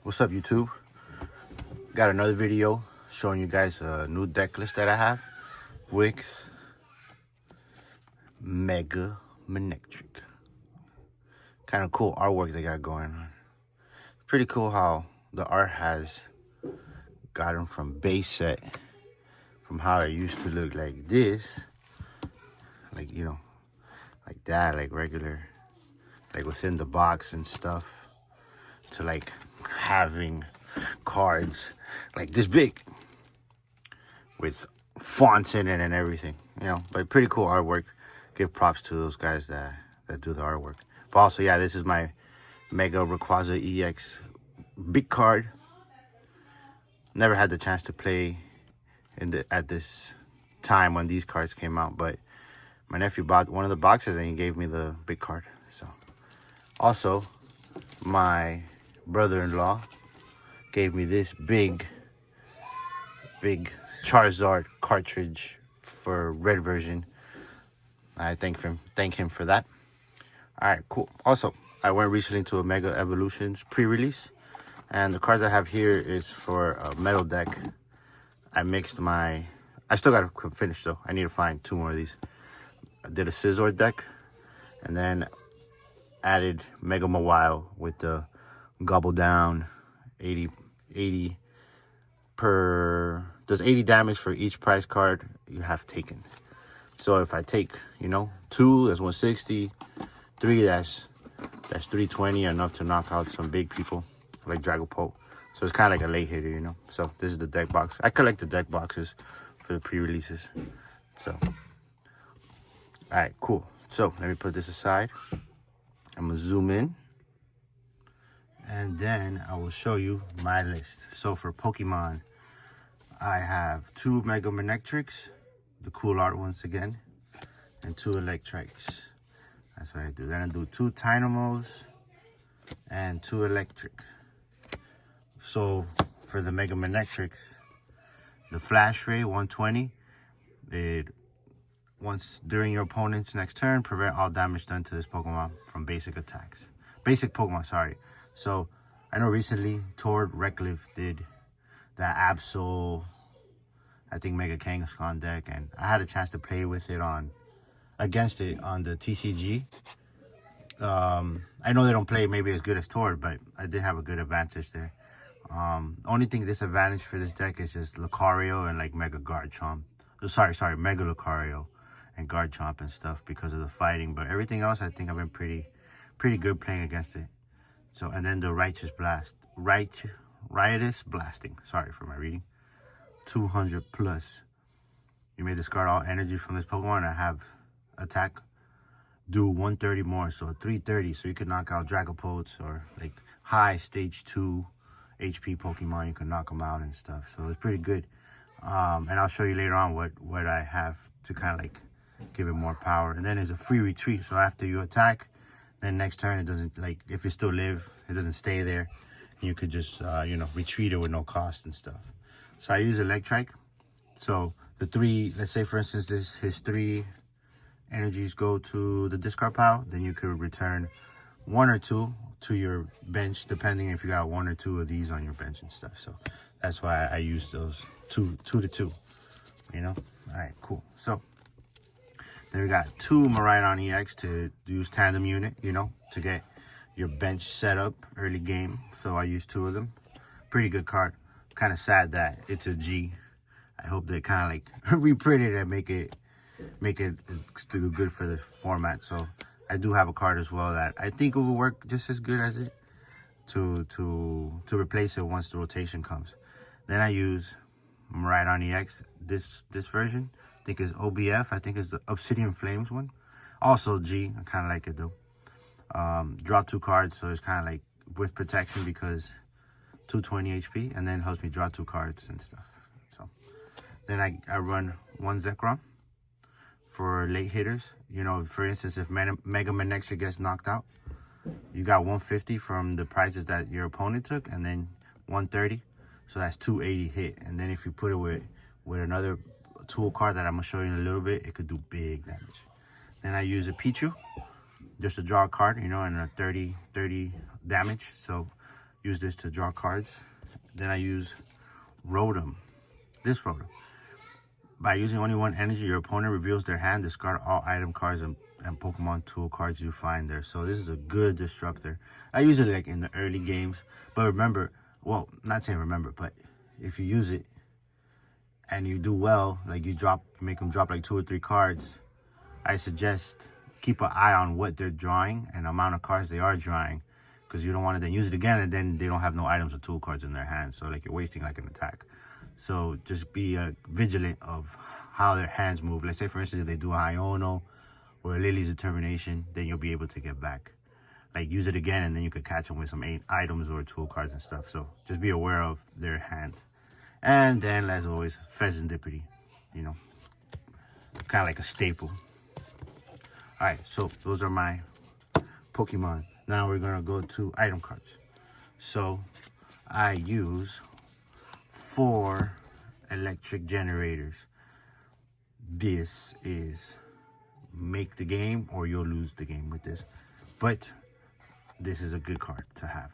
What's up, YouTube? Got another video showing you guys a new deck list that I have with Mega Manectric. Kind of cool artwork they got going on. Pretty cool how the art has gotten from base set, from how it used to look like this, like, you know, like that, like regular, like within the box and stuff, to like having cards like this big with fonts in it and everything, you know. But pretty cool artwork. Give props to those guys that do the artwork. But also, yeah, this is my Mega Rayquaza EX big card. Never had the chance to play at this time when these cards came out, but my nephew bought one of the boxes and he gave me the big card. So also, my brother-in-law gave me this big Charizard cartridge for red version. I thank him for that. All right, cool. Also, I went recently to a Mega Evolutions pre-release, and the cards I have here is for a metal deck. I still got to finish though. I need to find 2 more of these. I did a Scizor deck, and then added Mega Mawile with the Gobble Down 80 per, does 80 damage for each prize card you have taken. So if I take, 2, that's 160, 3, that's 320, enough to knock out some big people like Dragapult. So it's kind of like a late hitter, So this is the deck box. I collect the deck boxes for the pre-releases. So, all right, cool. So let me put this aside. I'm gonna zoom in, and then I will show you my list. So for Pokemon, I have 2 Mega Manectrics, the cool art once again, and 2 Electrics. That's what I do. Then I do 2 Tynamos and 2 Electric. So for the Mega Manectrics, the Flash Ray 120, once during your opponent's next turn, prevent all damage done to this Pokemon from basic attacks. Basic Pokemon, sorry. So I know recently Tord Reckliffe did that Absol, I think Mega Kangaskhan deck, and I had a chance to play with it against it on the TCG. I know they don't play maybe as good as Tord, but I did have a good advantage there. Only thing disadvantage for this deck is just Lucario and like Mega Garchomp. Sorry, Mega Lucario and Garchomp and stuff because of the fighting. But everything else, I think I've been pretty good playing against it. So, and then the Riotous Blasting. Sorry for my reading. 200 plus. You may discard all energy from this Pokemon and have attack do 130 more, so 330. So you could knock out Dragapults or like high stage 2 HP Pokemon. You can knock them out and stuff. So it's pretty good. And I'll show you later on what I have to kind of like give it more power. And then there's a free retreat. So after you attack, then next turn it doesn't, like, if you still live, it doesn't stay there. And you could just retreat it with no cost and stuff. So I use Electric. So the 3, let's say for instance his 3 energies go to the discard pile, then you could return 1 or 2 to your bench, depending if you got 1 or 2 of these on your bench and stuff. So that's why I use those 2 to 2, All right, cool. So then we got 2 Miraidon EX to use tandem unit, to get your bench set up early game. So I use 2 of them. Pretty good card. Kind of sad that it's a G. I hope they kind of like reprint it and make it still good for the format. So I do have a card as well that I think it will work just as good as it to replace it once the rotation comes. Then I use Miraidon EX. This version I think is OBF. I think it's the Obsidian Flames one. Also G. I kind of like it though. Draw 2 cards, so it's kind of like with protection because 220 HP, and then helps me draw 2 cards and stuff. So then I run 1 Zekrom for late hitters. For instance, if Mega Manectric gets knocked out, you got 150 from the prizes that your opponent took, and then 130. So that's 280 hit. And then if you put it with another tool card that I'm gonna show you in a little bit, it could do big damage. Then I use a Pichu just to draw a card, and a 30 damage. So use this to draw cards. Then I use Rotom. This Rotom. By using only one energy, your opponent reveals their hand. Discard all item cards and Pokemon tool cards you find there. So this is a good disruptor. I use it like in the early games. But remember, well, not saying remember, but if you use it and you do well, like you make them drop like 2 or 3 cards, I suggest keep an eye on what they're drawing and the amount of cards they are drawing, because you don't want to then use it again and then they don't have no items or tool cards in their hands. So like you're wasting like an attack. So just be vigilant of how their hands move. Let's say, for instance, if they do a Iono or a Lily's Determination, then you'll be able to get back. Like, use it again, and then you could catch them with some 8 items or tool cards and stuff. So just be aware of their hand. And then, as always, Pheasantipity. You know, kind of like a staple. All right, so those are my Pokemon. Now we're going to go to item cards. So I use 4 electric generators. This is make the game or you'll lose the game with this. But this is a good card to have.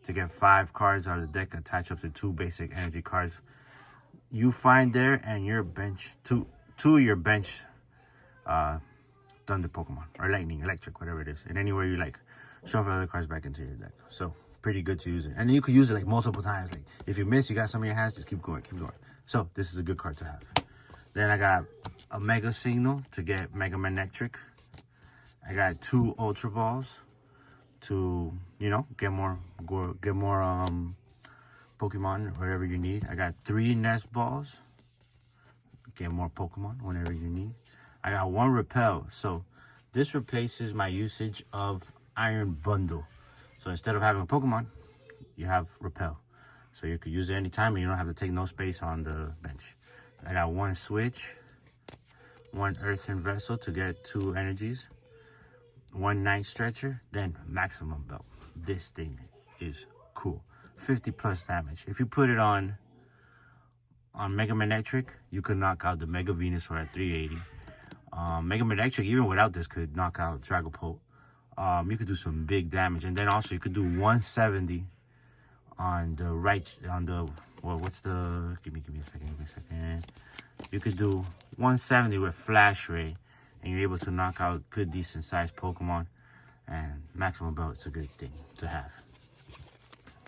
To get 5 cards out of the deck, attach up to 2 basic energy cards you find there, and your bench, two of your bench Thunder Pokemon, or Lightning, Electric, whatever it is. And anywhere you like, shuffle other cards back into your deck. So pretty good to use it. And then you could use it like multiple times. Like if you miss, you got some in your hands, just keep going, keep going. So this is a good card to have. Then I got a Mega Signal to get Mega Manectric. I got 2 Ultra Balls to, you know, get more Pokemon wherever you need. I got 3 Nest Balls. Get more Pokemon whenever you need. I got 1 Repel. So this replaces my usage of Iron Bundle. So instead of having a Pokemon, you have Repel. So you could use it anytime and you don't have to take no space on the bench. I got 1 Switch, 1 Earthen Vessel to get 2 energies, 1 Night Stretcher, then Maximum Belt. This thing is cool. 50 plus damage. If you put it on Mega Manectric, you could knock out the Mega Venusaur at 380. Mega Manectric, even without this, could knock out Dragapult. You could do some big damage. And then also you could do 170 on the right, on the, well, what's the, give me a second. You could do 170 with Flash Ray, and you're able to knock out good, decent sized Pokemon. And Maximum Belt is a good thing to have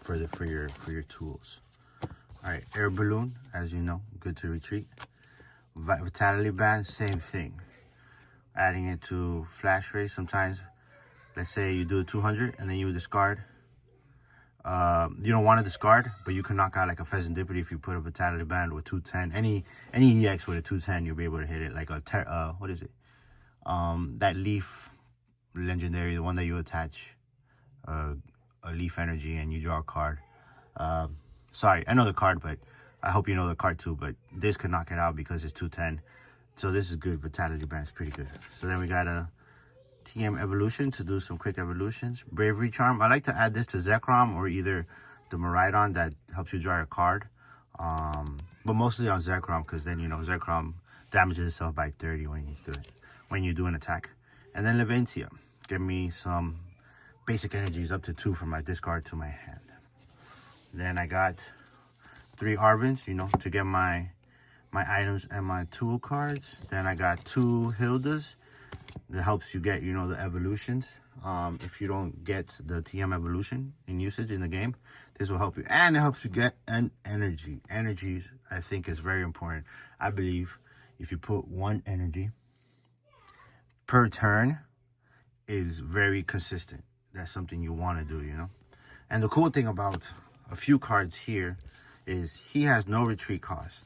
for your tools. All right, Air Balloon, as you know, good to retreat. Vitality Band, same thing. Adding it to Flash Ray. Sometimes, let's say you do a 200 and then you discard. You don't want to discard, but you can knock out like a Pheasantipity if you put a Vitality Band with 210. Any EX with a 210, you'll be able to hit it. Like a what is it? That Leaf Legendary, the one that you attach a Leaf Energy and you draw a card. Sorry, I know the card, but I hope you know the card too. But this could knock it out because it's 210. So this is good. Vitality Band is pretty good. So then we got a TM Evolution to do some quick evolutions. Bravery Charm. I like to add this to Zekrom or either the Miraidon that helps you draw a card. But mostly on Zekrom, because then, you know, Zekrom damages itself by 30 when you do an attack. And then Leventia. Give me some basic energies up to 2 from my discard to my hand. Then I got 3 Arvins, you know, to get my items and my tool cards. Then I got 2 Hildas that helps you get, you know, the evolutions. If you don't get the TM evolution in usage in the game, this will help you. And it helps you get an energy. Energy, I think, is very important. I believe if you put 1 energy per turn is very consistent. That's something you want to do, you know. And the cool thing about a few cards here is he has no retreat cost.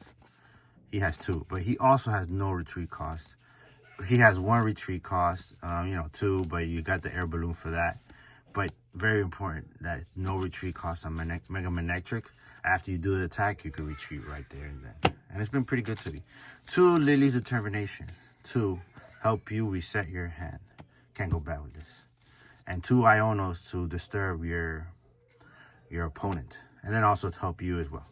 He has 2, but he also has no retreat cost. He has 1 retreat cost, you know, 2, but you got the Air Balloon for that. But very important that no retreat cost on Mega Manectric. After you do the attack, you can retreat right there and then. And it's been pretty good to me. 2 Lily's Determination to help you reset your hand. Can't go bad with this. And 2 Ionos to disturb your opponent. And then also to help you as well.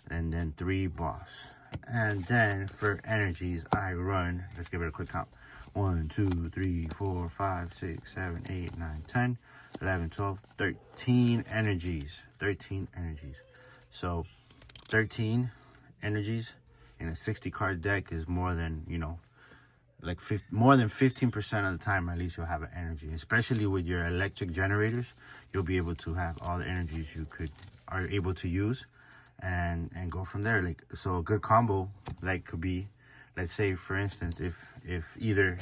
And then 3 Boss. And then for energies, I run, let's give it a quick count. 1, 2, 3, 4, 5, 6, 7, 8, 9, 10, 11, 12, 13 energies. 13 energies. So 13 energies in a 60 card deck is more than, you know, like more than 15% of the time at least you'll have an energy. Especially with your electric generators, you'll be able to have all the energies you are able to use and go from there. Like, so a good combo like could be, let's say for instance, if either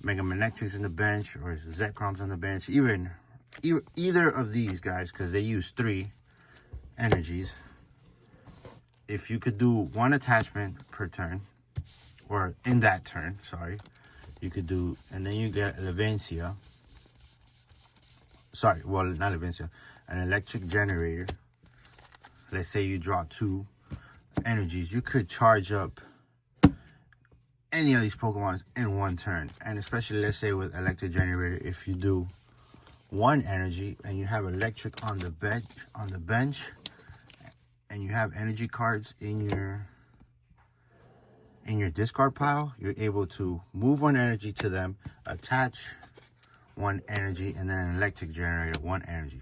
Mega Manectric's in the bench or Zekrom's on the bench, either of these guys, because they use 3 energies. If you could do 1 attachment per turn, or in that turn, sorry, you could do, and then you get Levencia. Sorry, well, not Levencia, an electric generator. Let's say you draw 2 energies, you could charge up any of these Pokemon in 1 turn. And especially, let's say with electric generator, if you do 1 energy and you have electric on the bench, and you have energy cards in your discard pile, you're able to move 1 energy to them, attach 1 energy, and then an electric generator 1 energy.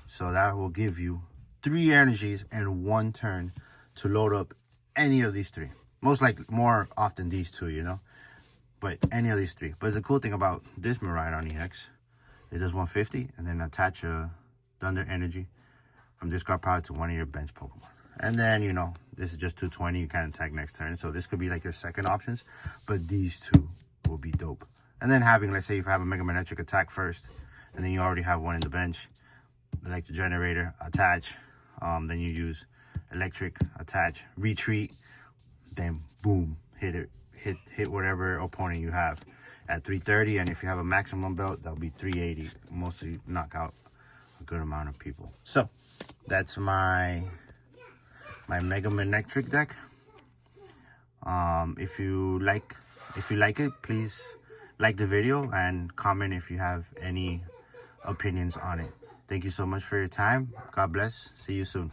So that will give you 3 energies in 1 turn to load up any of these 3. More often these 2, you know, but any of these 3. But the cool thing about this Miraidon EX, it does 150 and then attach a Thunder energy from discard pile to 1 of your bench Pokemon. And then, you know, this is just 220, you can't attack next turn. So this could be like your second options, but these 2 will be dope. And then having, let's say if you have a Mega Manectric attack first, and then you already have 1 in the bench, like the generator, attach, then you use electric, attach, retreat, then boom, hit whatever opponent you have at 330. And if you have a maximum belt, that'll be 380. Mostly knock out a good amount of people. So that's my Mega Manectric deck. If you like it, please like the video and comment if you have any opinions on it. Thank you so much for your time. God bless. See you soon.